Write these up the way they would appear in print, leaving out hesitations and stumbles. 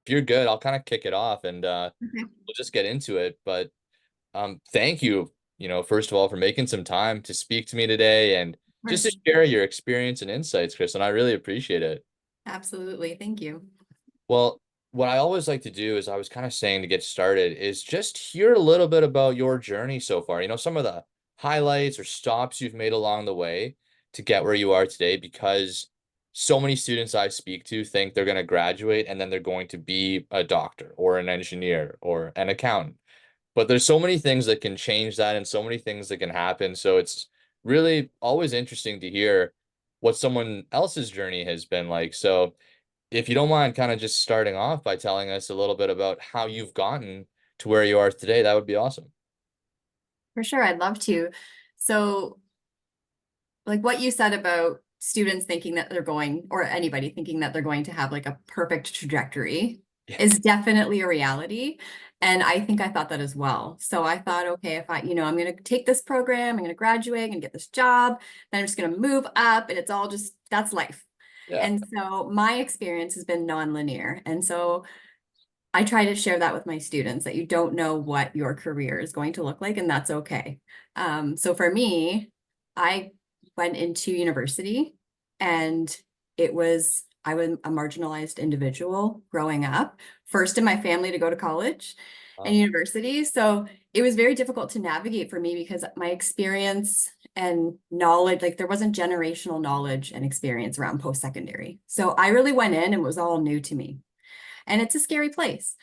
If you're good, I'll kind of kick it off and Okay. we'll just get into it. But thank you, first of all, for making some time to speak to me today and Of just to course. share your experience and insights, Chris. And I really appreciate it. Absolutely. Thank you. Well, what I always like to do is I was kind of saying to get started is just hear a little bit about your journey so far. Some of the highlights or stops you've made along the way to get where you are today, because so many students I speak to think they're going to graduate and then they're going to be a doctor or an engineer or an accountant. But there's so many things that can change that and so many things that can happen. So it's really always interesting to hear what someone else's journey has been like. So if you don't mind kind of just starting off by telling us a little bit about how you've gotten to where you are today, that would be awesome. For sure. I'd love to. So, like what you said about students thinking that they're going, or anybody thinking that they're going to have like a perfect trajectory Yeah. is definitely a reality. And I think I thought that as well. So I thought, okay, if I'm going to take this program, I'm going to graduate and get this job, then I'm just going to move up and it's all just, that's life. Yeah. And so my experience has been nonlinear. And so I try to share that with my students that you don't know what your career is going to look like, and that's okay. So for me, I went into university and I was a marginalized individual growing up, first in my family to go to college and Wow. university. So it was very difficult to navigate for me because my experience and knowledge, like there wasn't generational knowledge and experience around post-secondary. So I really went in and it was all new to me and it's a scary place.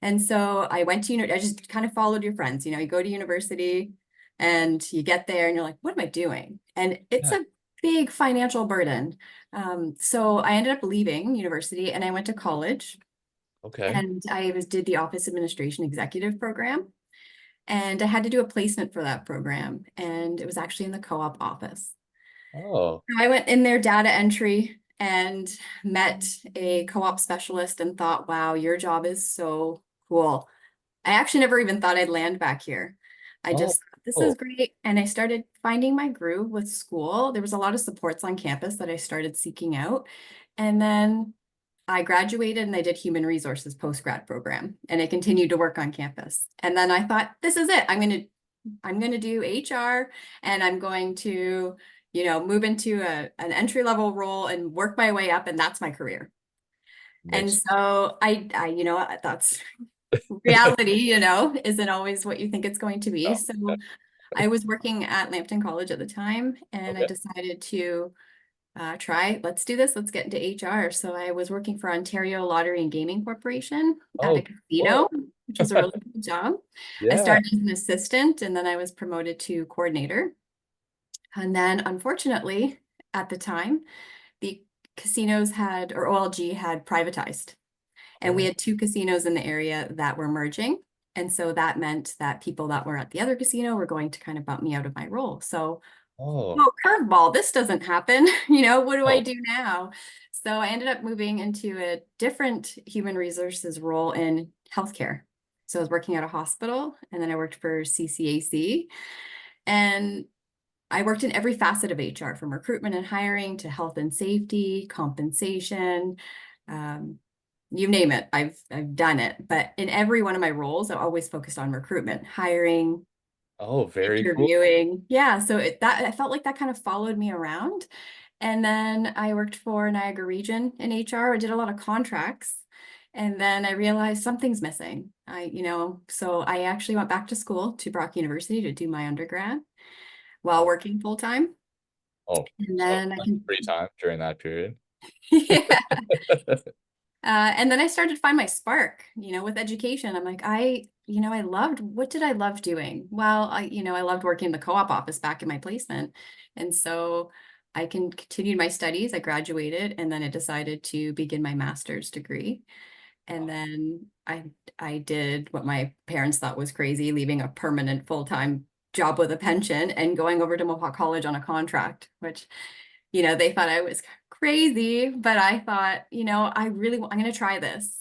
And so I went to I just kind of followed your friends. You go to university and you get there and you're like, what am I doing? And it's Yeah. a big financial burden. So I ended up leaving university and I went to college Okay. and did the office administration executive program. And I had to do a placement for that program. And it was actually in the co-op office. Oh, I went in there data entry and met a co-op specialist and thought, wow, your job is so cool. I actually never even thought I'd land back here. I oh, just, this is oh, great. And I started finding my groove with school. There was a lot of supports on campus that I started seeking out. And then I graduated and I did human resources post-grad program and I continued to work on campus. And then I thought, this is it. I'm going to do HR and I'm going to, move into an entry level role and work my way up. And that's my career. And makes so that's reality, isn't always what you think it's going to be. oh, So okay. I was working at Lambton College at the time and I Okay. decided to let's do this. Let's get into HR. So I was working for Ontario Lottery and Gaming Corporation at a Oh, casino, whoa. which was a really good job. I Yeah. started as an assistant and then I was promoted to coordinator. And then unfortunately, at the time, the casinos had, or OLG had privatized. And we Oh, had two casinos in the area that were merging. And so that meant that people that were at the other casino were going to kind of bump me out of my role. So, oh, oh, curveball, this doesn't happen. What do I oh, do now? So I ended up moving into a different human resources role in healthcare. So I was working at a hospital and then I worked for CCAC. And I worked in every facet of HR, from recruitment and hiring to health and safety, compensation, um, you name it. I've done it. But in every one of my roles, I always focused on recruitment, hiring, oh, very cool. interviewing. Yeah, so that I felt like that kind of followed me around. And then I worked for Niagara Region in HR. I did a lot of contracts. And then I realized something's missing. So I actually went back to school to Brock University to do my undergrad while Oh, working full time. oh, And so then I plenty can, of free time during that period. yeah. And then I started to find my spark, with education. I'm like, what did I love doing? Well, I loved working in the co-op office back in my placement. And so I continued my studies. I graduated and then I decided to begin my master's degree. And then I did what my parents thought was crazy, leaving a permanent full-time job with a pension and going over to Mohawk College on a contract, which, they thought I was crazy, but I thought, I'm going to try this.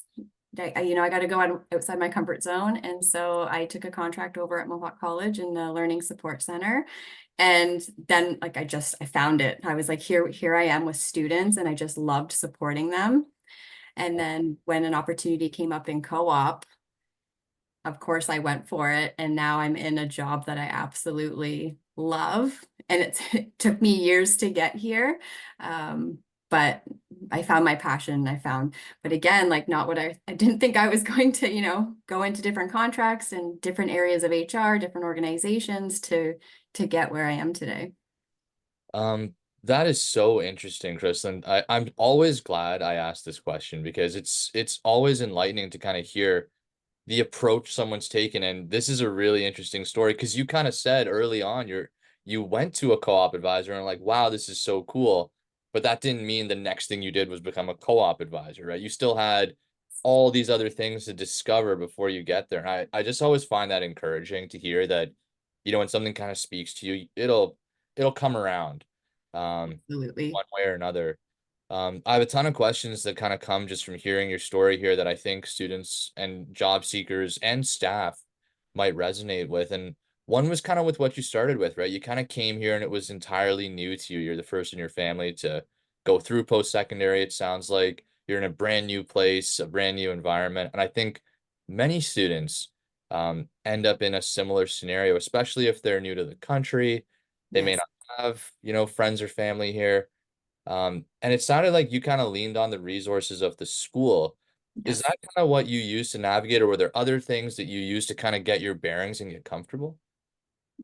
I got to go outside my comfort zone. And so I took a contract over at Mohawk College in the Learning Support Center. And then like I found it. I was like, here I am with students, and I just loved supporting them. And then when an opportunity came up in co-op, of course I went for it. And now I'm in a job that I absolutely love. And it took me years to get here. But I found my passion. But again, like not what I didn't think I was going to, go into different contracts and different areas of HR, different organizations to get where I am today. Um, that is so interesting, Krislyn. I'm always glad I asked this question because it's always enlightening to kind of hear the approach someone's taken. And this is a really interesting story because you kind of said early on you went to a co-op advisor and like, wow, this is so cool. But that didn't mean the next thing you did was become a co-op advisor, right? You still had all these other things to discover before you get there. And I just always find that encouraging to hear that, when something kind of speaks to you, it'll come around Absolutely. one way or another. I have a ton of questions that kind of come just from hearing your story here that I think students and job seekers and staff might resonate with. And one was kind of with what you started with, right? You kind of came here and it was entirely new to you. You're the first in your family to go through post-secondary. It sounds like you're in a brand new place, a brand new environment. And I think many students end up in a similar scenario, especially if they're new to the country. They may Yes. not have, friends or family here. And it sounded like you kind of leaned on the resources of the school. Is Yes. that kind of what you used to navigate, or were there other things that you used to kind of get your bearings and get comfortable?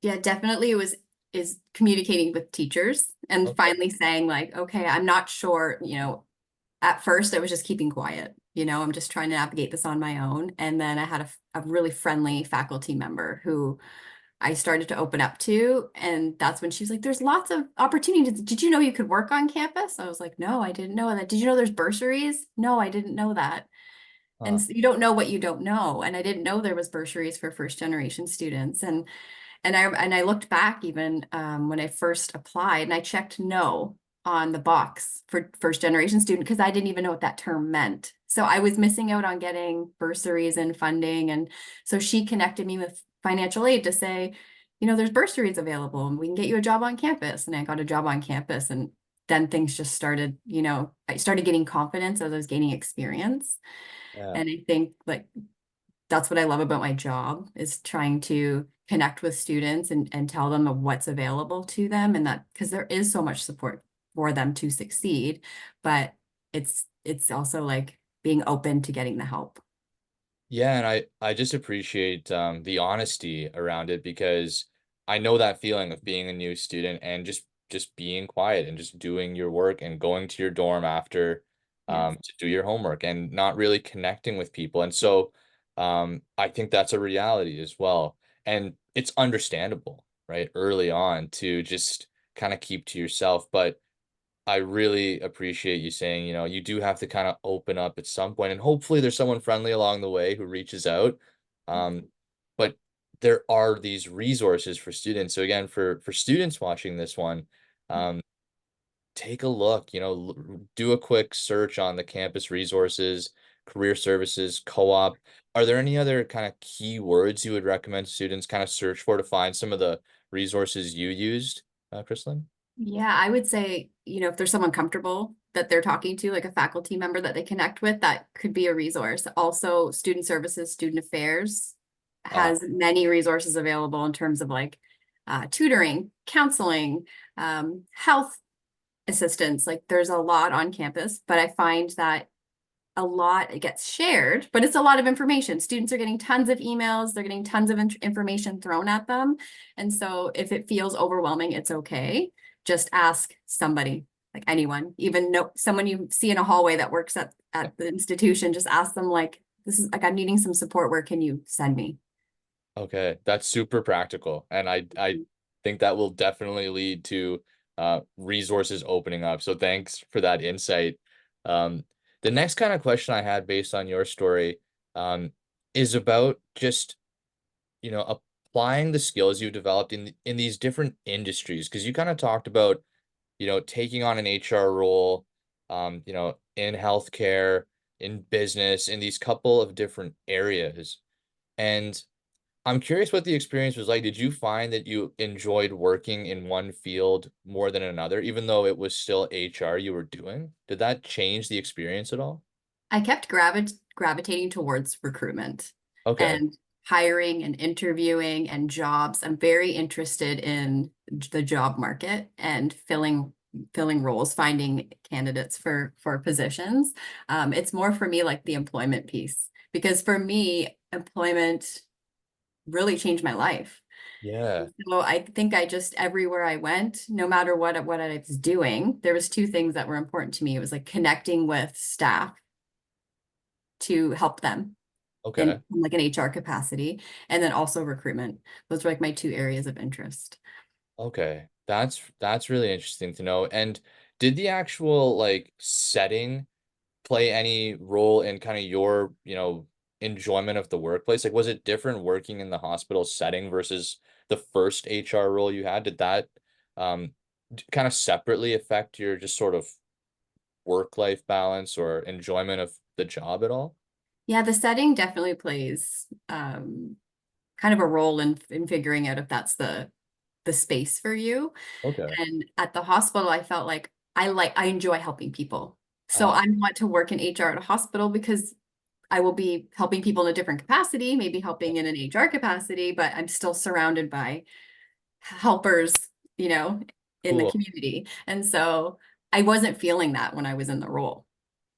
Yeah, definitely it was is communicating with teachers and Okay. finally saying like, okay, I'm not sure, at first I was just keeping quiet. I'm just trying to navigate this on my own. And then I had a really friendly faculty member who I started to open up to. And that's when she was like, there's lots of opportunities. Did you know you could work on campus? I was like, no, I didn't know that. Did you know there's bursaries? No, I didn't know that. And Huh. so you don't know what you don't know. And I didn't know there was bursaries for first generation students. And I looked back even when I first applied, and I checked no on the box for first generation student because I didn't even know what that term meant. So I was missing out on getting bursaries and funding. And so she connected me with financial aid to say, there's bursaries available and we can get you a job on campus. And I got a job on campus, and then things just started, I started getting confidence as I was gaining experience. Yeah. And I think like that's what I love about my job is trying to connect with students and tell them of what's available to them, and that because there is so much support for them to succeed, but it's also like being open to getting the help. Yeah, and I just appreciate the honesty around it because I know that feeling of being a new student and just being quiet and just doing your work and going to your dorm after Yes. to do your homework and not really connecting with people. And so I think that's a reality as well. And it's understandable, right? Early on to just kind of keep to yourself. But I really appreciate you saying, you do have to kind of open up at some point, and hopefully there's someone friendly along the way who reaches out. Um, but there are these resources for students. So again, for students watching this one, um, take a look, do a quick search on the campus resources, career services, co-op. Are there any other kind of key words you would recommend students kind of search for to find some of the resources you used, Krislyn? Yeah, I would say, if there's someone comfortable that they're talking to, like a faculty member that they connect with, that could be a resource. Also, student services, student affairs Uh, has many resources available in terms of like tutoring, counseling, health assistance. Like there's a lot on campus, but I find that a lot it gets shared, but it's a lot of information. Students are getting tons of emails, they're getting tons of information thrown at them. And so if it feels overwhelming, it's okay. Just ask somebody, like anyone, even know someone you see in a hallway that works at the institution, just ask them like, this is like, I'm needing some support. Where can you send me? Okay, that's super practical. And I think that will definitely lead to resources opening up. So thanks for that insight. Um, the next kind of question I had based on your story is about just, applying the skills you've developed in these different industries. Because you kind of talked about, taking on an HR role, in healthcare. in business, in these couple of different areas. And I'm curious what the experience was like. Did you find that you enjoyed working in one field more than another, even though it was still HR you were doing? Did that change the experience at all? I kept gravitating towards recruitment Okay. and hiring and interviewing and jobs. I'm very interested in the job market and filling roles, finding candidates for positions. It's more for me like the employment piece, because for me, employment really changed my life. Yeah. So I think I just everywhere I went, no matter what I was doing, there was two things that were important to me. It was like connecting with staff to help them Okay. in like an HR capacity, and then also recruitment. Those were like my two areas of interest. Okay. That's really interesting to know. And did the actual like setting play any role in kind of your, enjoyment of the workplace? Like, was it different working in the hospital setting versus the first HR role you had? Did that um kind of separately affect your just sort of work-life balance or enjoyment of the job at all? Yeah, the setting definitely plays kind of a role in figuring out if that's the space for you. Okay. And at the hospital, I felt like I enjoy helping people. So Uh, I want to work in HR at a hospital because I will be helping people in a different capacity, maybe helping in an HR capacity, but I'm still surrounded by helpers, you know, in the cool. community. And so I wasn't feeling that when I was in the role.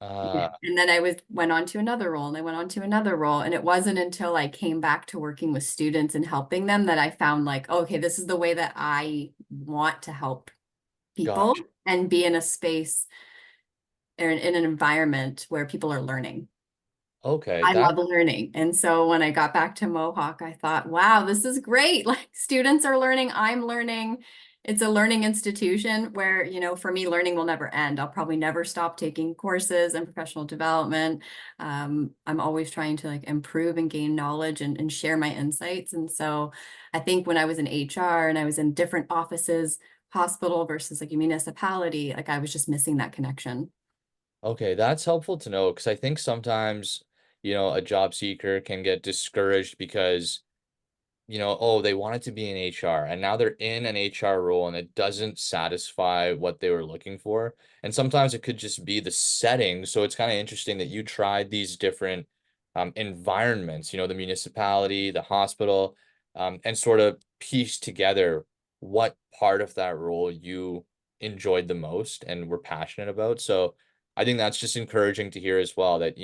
Uh, And then I went on to another role and I went on to another role. And it wasn't until I came back to working with students and helping them that I found like, okay, this is the way that I want to help people Gotcha. and be in a space or in an environment where people are learning. Okay, I love learning. And so when I got back to Mohawk, I thought, wow, this is great. Like students are learning, I'm learning. It's a learning institution where, for me, learning will never end. I'll probably never stop taking courses and professional development. I'm always trying to like improve and gain knowledge and share my insights. And so I think when I was in HR and I was in different offices, hospital versus like a municipality, like I was just missing that connection. Okay, that's helpful to know because I think sometimes, a job seeker can get discouraged because oh, they wanted to be in HR and now they're in an HR role and it doesn't satisfy what they were looking for. And sometimes it could just be the setting. So it's kind of interesting that you tried these different environments, the municipality, the hospital, and sort of pieced together what part of that role you enjoyed the most and were passionate about. So I think that's just encouraging to hear as well that,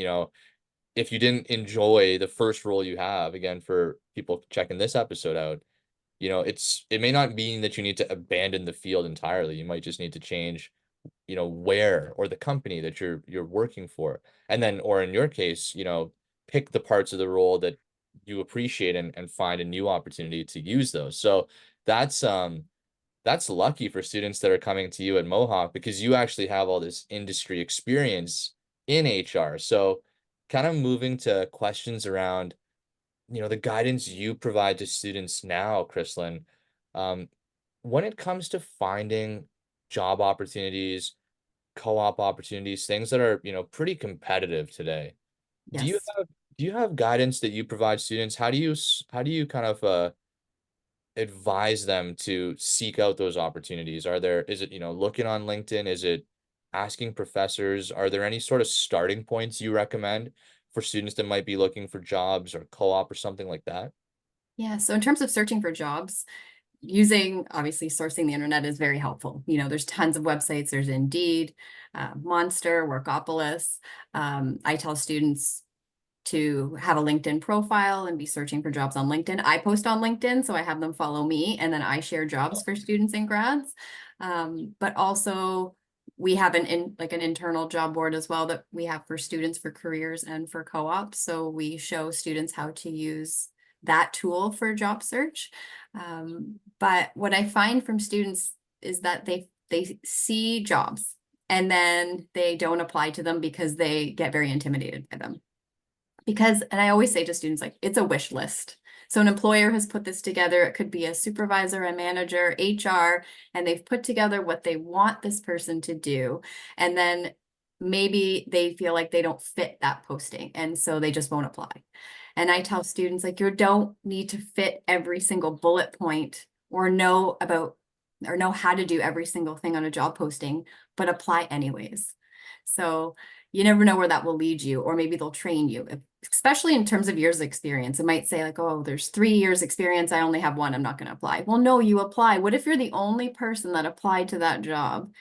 if you didn't enjoy the first role you have, again, for people checking this episode out, it may not mean that you need to abandon the field entirely. You might just need to change, where or the company that you're working for. And then, or in your case, pick the parts of the role that you appreciate and find a new opportunity to use those. So that's lucky for students that are coming to you at Mohawk because you actually have all this industry experience in HR. So, kind of moving to questions around, the guidance you provide to students now, Krislyn, um, when it comes to finding job opportunities, co-op opportunities, things that are, pretty competitive today. Do you Yes. have do you have guidance that you provide students? How do you kind of advise them to seek out those opportunities? Is it, looking on LinkedIn? Is it asking professors? Are there any sort of starting points you recommend for students that might be looking for jobs or co-op or something like that? Yeah. So in terms of searching for jobs, using obviously sourcing the internet is very helpful. There's tons of websites. There's Indeed, Monster, Workopolis. I tell students to have a LinkedIn profile and be searching for jobs on LinkedIn. I post on LinkedIn, so I have them follow me, and then I share jobs for students and grads. But also, we have an internal job board as well that we have for students for careers and for co-ops. So we show students how to use that tool for job search. But what I find from students is that they see jobs and then they don't apply to them because they get very intimidated by them. And I always say to students, like, it's a wish list. So an employer has put this together. It could be a supervisor, a manager, HR, and they've put together what they want this person to do. And then maybe they feel like they don't fit that posting, and so they just won't apply. And I tell students, like, you don't need to fit every single bullet point or know about or know how to do every single thing on a job posting, but apply anyways. So you never know where that will lead you, or maybe they'll train you, especially in terms of years of experience. It might say like, oh, there's 3 years experience. I only have one. I'm not going to apply. Well, no, you apply. What if you're the only person that applied to that job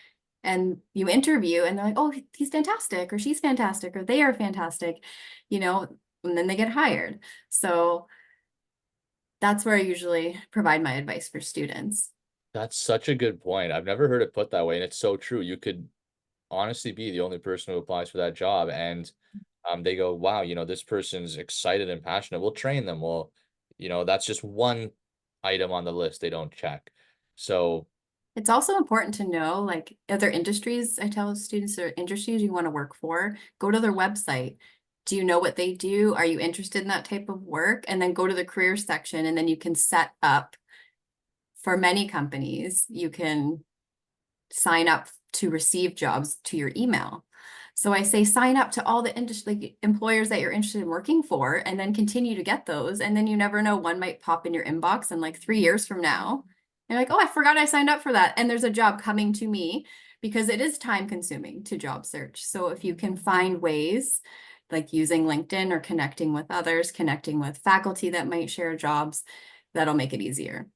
and you interview and they're like, oh, he's fantastic, or she's fantastic, or they are fantastic, you know, and then they get hired. So that's where I usually provide my advice for students. That's such a good point. I've never heard it put that way, and it's so true. You could honestly be the only person who applies for that job, and they go, "Wow, this person's excited and passionate. We'll train them." Well, that's just one item on the list they don't check. So It's also important to know, like, other industries. I tell students, or industries you want to work for, go to their website. Do you know what they do? Are you interested in that type of work? And then go to the career section, and then you can set up, for many companies, you can sign up to receive jobs to your email. So I say sign up to all the industry, like, employers that you're interested in working for, and then continue to get those. And then you never know, one might pop in your inbox, and like 3 years from now, you're like, oh, I forgot I signed up for that. And there's a job coming to me, because it is time consuming to job search. So if you can find ways like using LinkedIn or connecting with others, connecting with faculty that might share jobs, that'll make it easier.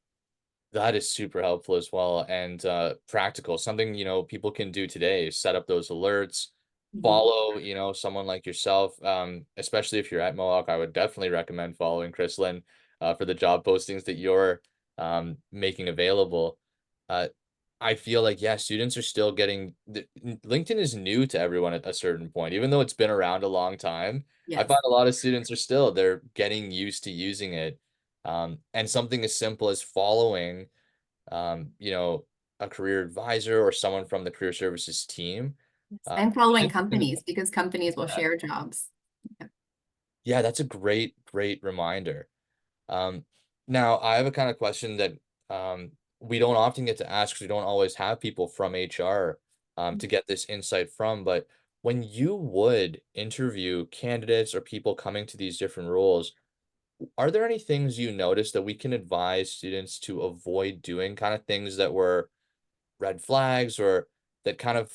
that is super helpful as well, and practical. Something people can do today is set up those alerts, Mhm. follow someone like yourself. Especially if you're at Mohawk, I would definitely recommend following Krislynn for the job postings that you're making available. Uh, I feel like, yeah, students are still LinkedIn is new to everyone at a certain point, even though it's been around a long time. I Yes. find a lot of students they're getting used to using it. And something as simple as following, um, you know, a career advisor or someone from the career services team. Yes. Uh, And following just in- companies, because companies will yeah, share jobs. Yeah. yeah, that's a great, great reminder. Um, Now I have a kind of question that we don't often get to ask because we don't always have people from HR to get this insight from. But when you would interview candidates or people coming to these different roles, are there any things you notice that we can advise students to avoid doing, kind of things that were red flags or that kind of,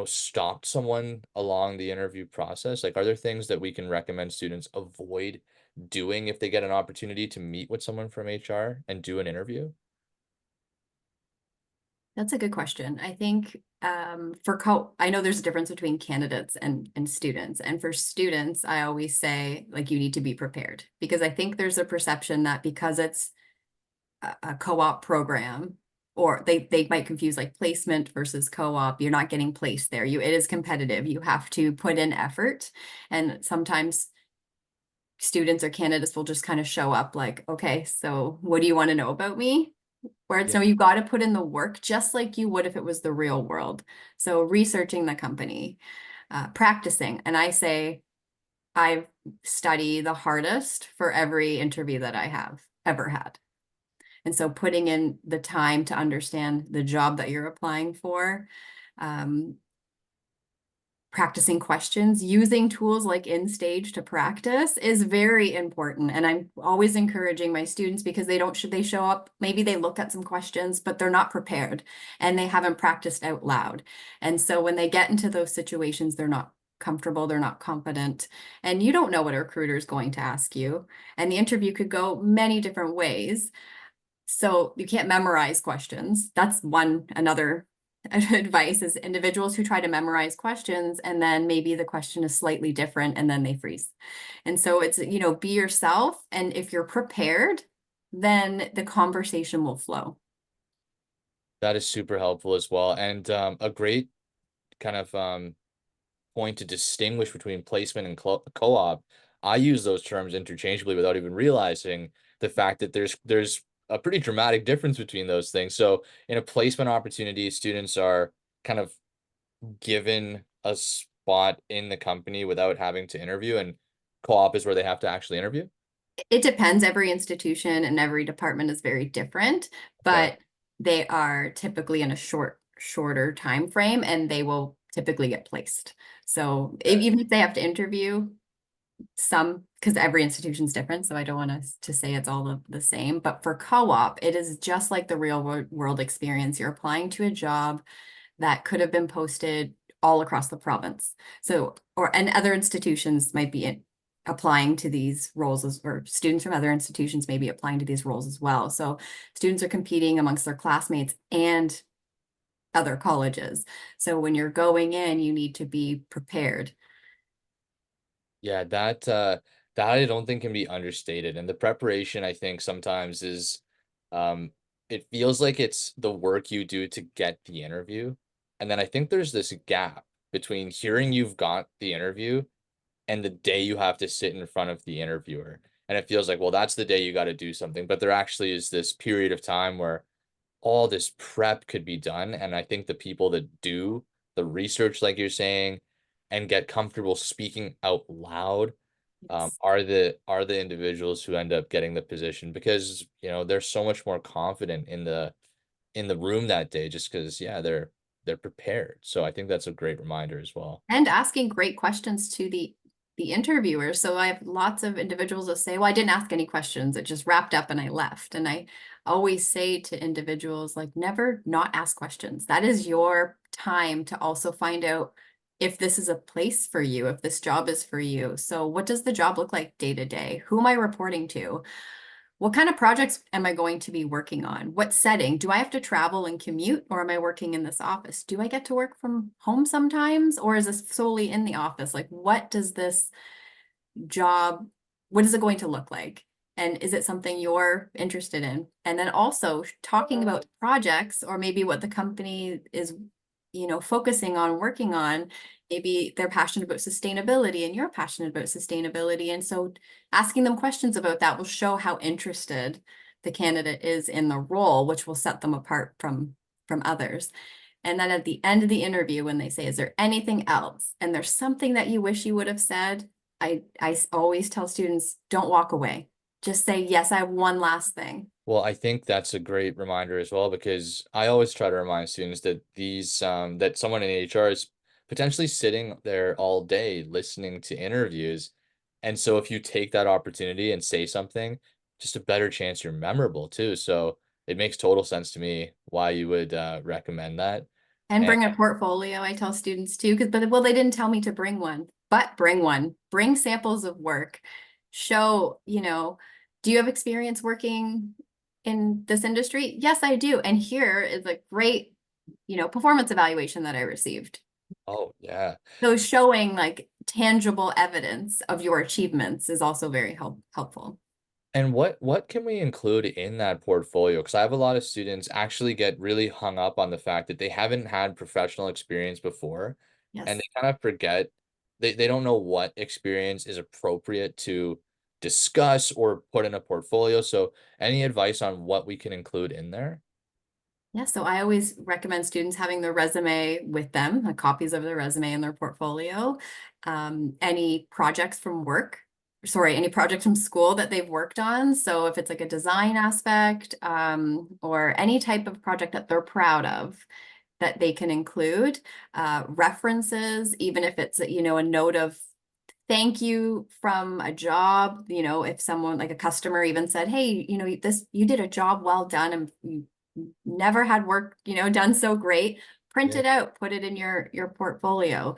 stopped someone along the interview process? Like, are there things that we can recommend students avoid doing if they get an opportunity to meet with someone from HR and do an interview? That's a good question. I think I know there's a difference between candidates and students. And for students, I always say, like, you need to be prepared, because I think there's a perception that because it's a co-op program, or they might confuse like placement versus co-op. You're not getting placed there. It is competitive. You have to put in effort. And sometimes students or candidates will just kind of show up like, okay, so what do you want to know about me? Where it's Yeah, no, you got to put in the work just like you would if it was the real world. So researching the company, practicing. And I say I study the hardest for every interview that I have ever had. And so putting in the time to understand the job that you're applying for, um, practicing questions, using tools like InStage to practice is very important. And I'm always encouraging my students, because they show up, maybe they look at some questions, but they're not prepared and they haven't practiced out loud. And so when they get into those situations, they're not comfortable, they're not confident, and you don't know what a recruiter is going to ask you. And the interview could go many different ways. So you can't memorize questions. That's another advice, is individuals who try to memorize questions and then maybe the question is slightly different and then they freeze. And so it's, be yourself. And if you're prepared, then the conversation will flow. that is super helpful as well. And a great kind of point to distinguish between placement and co-op. I use those terms interchangeably without even realizing the fact that there's a pretty dramatic difference between those things. So in a placement opportunity, students are kind of given a spot in the company without having to interview, and co-op is where they have to actually interview. It depends. Every institution and every department is very different, Okay. but they are typically in a shorter time frame, and they will typically get placed. So Yeah. even if they have to interview some, because every institution's different, so I don't want to say it's all the same, but for co-op, it is just like the real world experience. You're applying to a job that could have been posted all across the province. So, and other institutions might be applying to these roles or students from other institutions may be applying to these roles as well. So students are competing amongst their classmates and other colleges. So when you're going in, you need to be prepared. Yeah, that I don't think can be understated. And the preparation, I think sometimes is um it feels like it's the work you do to get the interview. And then I think there's this gap between hearing you've got the interview and the day you have to sit in front of the interviewer. And it feels like, well, that's the day you got to do something. But there actually is this period of time where all this prep could be done. And I think the people that do the research, like you're saying, and get comfortable speaking out loud, Yes. are the individuals who end up getting the position because they're so much more confident in the room that day just because yeah they're prepared. So I think that's a great reminder as well. And asking great questions to the interviewers. So I have lots of individuals that say, well, I didn't ask any questions. It just wrapped up and I left. And I always say to individuals, like, never not ask questions. That is your time to also find out if this is a place for you, if this job is for you. So what does the job look like day to day? Who am I reporting to? What kind of projects am I going to be working on? What setting? Do I have to travel and commute, or am I working in this office? Do I get to work from home sometimes, or is this solely in the office? Like, what does this job, what is it going to look like? And is it something you're interested in? And then also talking about projects or maybe what the company is, focusing on, working on. Maybe they're passionate about sustainability and you're passionate about sustainability. And so asking them questions about that will show how interested the candidate is in the role, which will set them apart from others. And then at the end of the interview, when they say, is there anything else? And there's something that you wish you would have said, I always tell students, don't walk away. Just say, yes, I have one last thing. Well, I think that's a great reminder as well because I always try to remind students that that someone in HR is potentially sitting there all day listening to interviews. And so if you take that opportunity and say something, just a better chance you're memorable too. So it makes total sense to me why you would recommend that. And And bring a portfolio, I tell students too, because but well, they didn't tell me to bring one, but bring one. Bring samples of work. Show, do you have experience working in this industry? Yes, I do. And here is a great, performance evaluation that I received. oh yeah. So showing like tangible evidence of your achievements is also very helpful. And what can we include in that portfolio? Because I have a lot of students actually get really hung up on the fact that they haven't had professional experience before, and Yes. they kind of forget they don't know what experience is appropriate to discuss or put in a portfolio. So any advice on what we can include in there? Yeah, so I always recommend students having their resume with them, like copies of their resume and their portfolio. Any projects from work, sorry, any projects from school that they've worked on. So if it's like a design aspect, or any type of project that they're proud of, that they can include. References, even if it's, a note of thank you from a job, if someone like a customer even said, hey, you did a job well done and you never had work, done so great, print Yeah. it out, put it in your portfolio.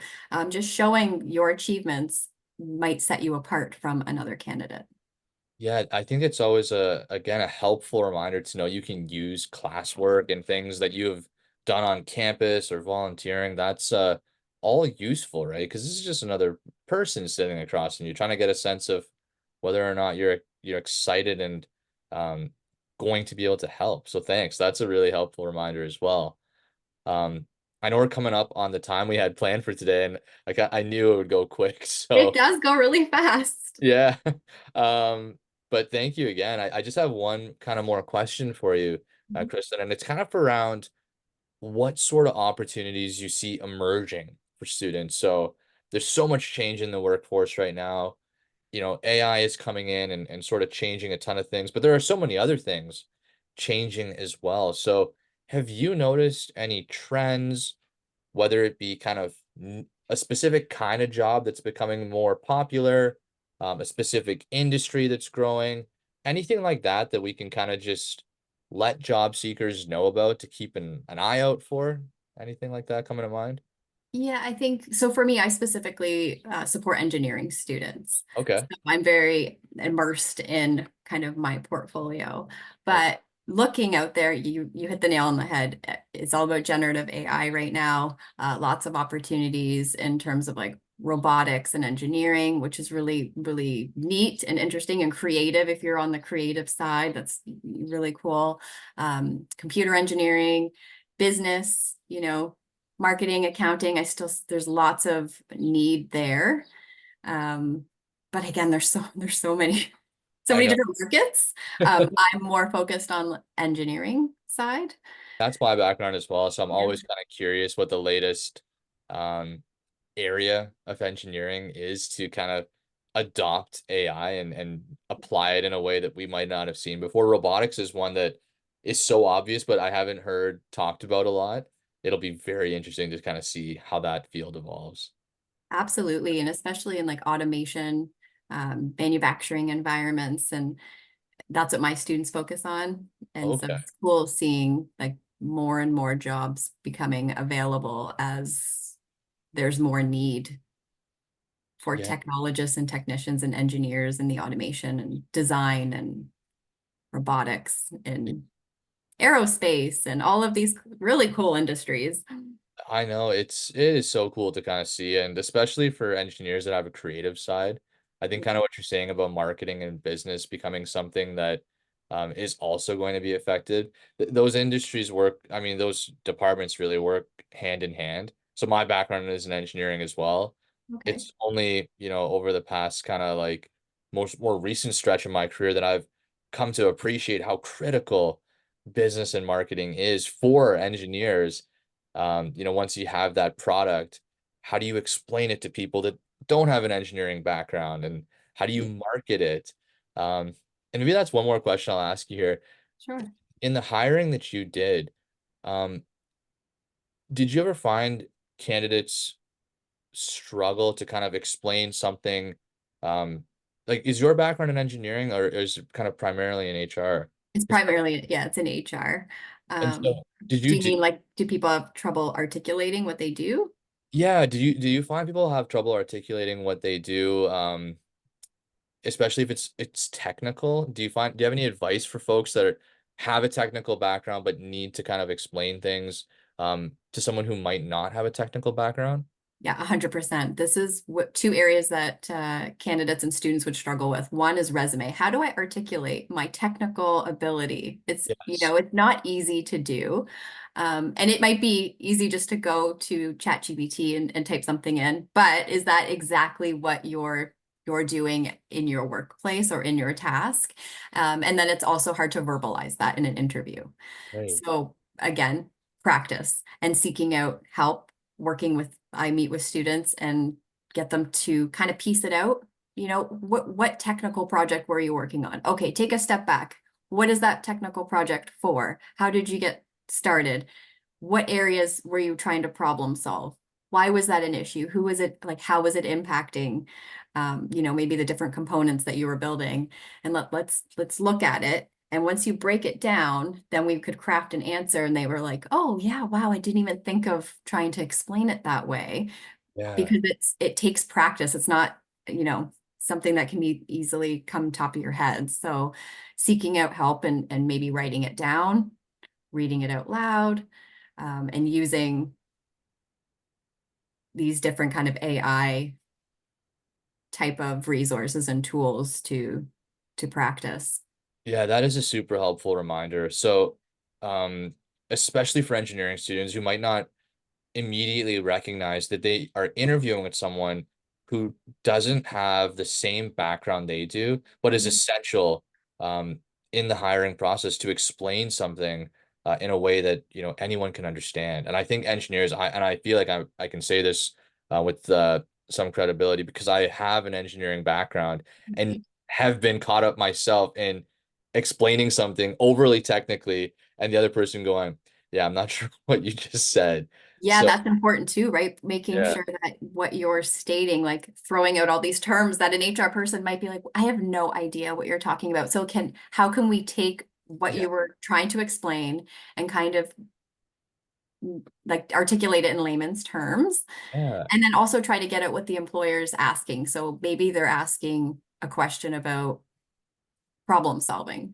Just showing your achievements might set you apart from another candidate. Yeah, I think it's always again a helpful reminder to know you can use classwork and things that you have done on campus or volunteering. That's all useful, right? Because this is just another person sitting across from you, trying to get a sense of whether or not you're excited and um going to be able to help. So thanks. That's a really helpful reminder as well. Um, I know we're coming up on the time we had planned for today, and like I knew it would go quick. It So does go really fast. yeah. Um, but thank you again. I just have one kind of more question for you, Mhm. Kristen, and it's kind of around what sort of opportunities you see emerging for students. So there's so much change in the workforce right now. AI is coming in and sort of changing a ton of things, but there are so many other things changing as well. So have you noticed any trends, whether it be kind of a specific kind of job that's becoming more popular, a specific industry that's growing, anything like that that we can kind of just let job seekers know about to keep an eye out for? Anything like that coming to mind? Yeah, I think so. For me, I specifically support engineering students. So Okay. I'm very immersed in kind of my portfolio. Right. But looking out there, you hit the nail on the head. It's all about generative AI right now. Lots of opportunities in terms of like robotics and engineering, which is really, really neat and interesting and creative. If you're on the creative side, that's really cool. Computer engineering, business, marketing, accounting, there's lots of need there. Um, but again, there's so many so I many know. different markets. I'm more focused on engineering side. That's my background as well. So I'm Yeah, always kind of curious what the latest um, area of engineering is to kind of adopt AI and apply it in a way that we might not have seen before. Robotics is one that is so obvious, but I haven't heard talked about a lot. It'll be very interesting to kind of see how that field evolves. absolutely. And especially in like automation, manufacturing environments. And that's what my students focus on. And so Okay. it's cool seeing like more and more jobs becoming available as there's more need for Yeah. technologists and technicians and engineers in the automation and design and robotics and aerospace and all of these really cool industries. I know it is so cool to kind of see, and especially for engineers that have a creative side. I think kind of what you're saying about marketing and business becoming something that is also going to be affected. Those industries work, I mean, those departments really work hand in hand. So my background is in engineering as well. Okay. It's only, over the past kind of like more recent stretch of my career that I've come to appreciate how critical business and marketing is for engineers. Once you have that product, how do you explain it to people that don't have an engineering background, and how do you Yeah, market it? Um, and maybe that's one more question I'll ask you here. sure. In the hiring that you um, did you ever find candidates struggle to kind of explain something? Um, like, is your background in engineering, or is it kind of primarily in HR? It's primarily, yeah, it's in HR. And Um, so, did you do you do? mean like, do people have trouble articulating what they do? Yeah, do you find people have trouble articulating what they do? Especially if it's technical. Do you have any advice for folks that have a technical background but need to kind of explain things to someone who might not have a technical background? Yeah, 100%. This is what two areas that candidates and students would struggle with. One is resume. How do I articulate my technical ability? Yes. It's not easy to do. And it might be easy just to go to ChatGPT and type something in, but is that exactly what you're doing in your workplace or in your task? And then it's also hard to verbalize that in an interview. Right. So again, practice and seeking out help, I meet with students and get them to kind of piece it out. What technical project were you working on? Okay, take a step back. What is that technical project for? How did you get started? What areas were you trying to problem solve? Why was that an issue? Who was it, like, how was it impacting, maybe the different components that you were building? And let's look at it. And once you break it down, then we could craft an answer. And they were like, oh yeah, wow, I didn't even think of trying to explain it that way, Yeah. because it takes practice. It's not, you know, something that can be easily come top of your head. So seeking out help and maybe writing it down, reading it out loud, and using these different kind of AI type of resources and tools to practice. Yeah, that is a super helpful reminder. So, um, especially for engineering students who might not immediately recognize that they are interviewing with someone who doesn't have the same background they do, but is Mhm. essential in the hiring process to explain something in a way that anyone can understand. And I think engineers, I feel like I can say this with some credibility because I have an engineering background and have been caught up myself in explaining something overly technically, and the other person going, Yeah, I'm not sure what you just said. Yeah, So that's important too, right? Making yeah, sure that what you're stating, like throwing out all these terms that an HR person might be like, I have no idea what you're talking about. So how can we take what yeah, you were trying to explain and kind of like articulate it in layman's terms, yeah, and then also try to get at what the employer's asking. So maybe they're asking a question about problem solving.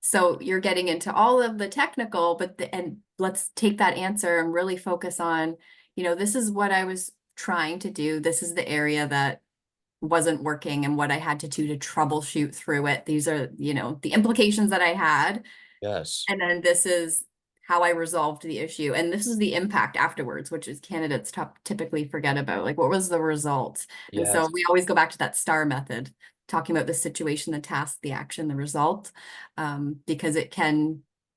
So you're getting into all of the technical, and let's take that answer and really focus on, this is what I was trying to do. This is the area that wasn't working and what I had to do to troubleshoot through it. These are, the implications that I had. yes, And then this is how I resolved the issue. And this is the impact afterwards, which is candidates typically forget about. Like, what was the result? And so yes, we always go back to that STAR method, talking about the situation, the task, the action, the result, because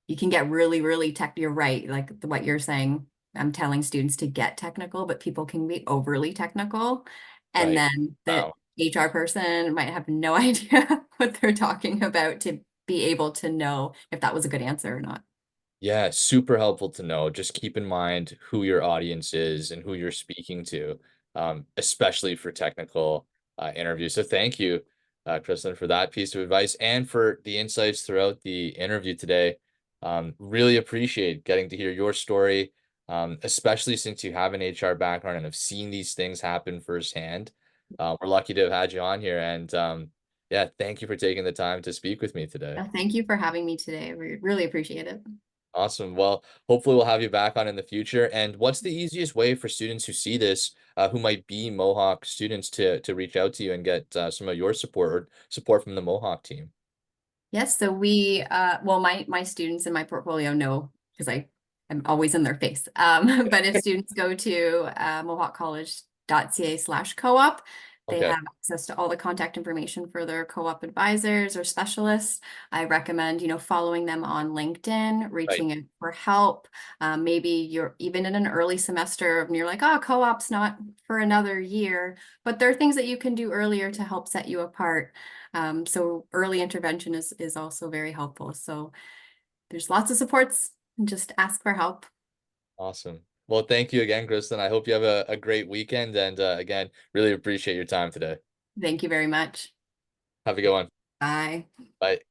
you can get really, really tech. You're right. Like what you're saying, I'm telling students to get technical, but people can be overly technical. And right. then the Wow. HR person might have no idea what they're talking about to be able to know if that was a good answer or not. Yeah, super helpful to know. Just keep in mind who your audience is and who you're speaking to, especially for technical interviews. So thank you, Krislyn, for that piece of advice and for the insights throughout the interview today. Really appreciate getting to hear your story, especially since you have an HR background and have seen these things happen firsthand. We're lucky to have had you on here, and yeah, thank you for taking the time to speak with me today. Thank you for having me today. We really appreciate it. Awesome. Well, hopefully we'll have you back on in the future. And what's the easiest way for students who see this, who might be Mohawk students, to reach out to you and get some of your support or support from the Mohawk team? Yes, so well, my students in my portfolio know because I'm always in their face. But if students go to mohawkcollege.ca/co-op, they Okay, have access to all the contact information for their co-op advisors or specialists. I recommend, following them on LinkedIn, right. reaching out for help. Maybe you're even in an early semester and you're like, oh, co-op's not for another year, but there are things that you can do earlier to help set you apart. So early intervention is also very helpful. So there's lots of supports and just ask for help. Awesome. Well, thank you again, Kristen. I hope you have a great weekend. And again, really appreciate your time today. Thank you very much. Have a good one. Bye. Bye.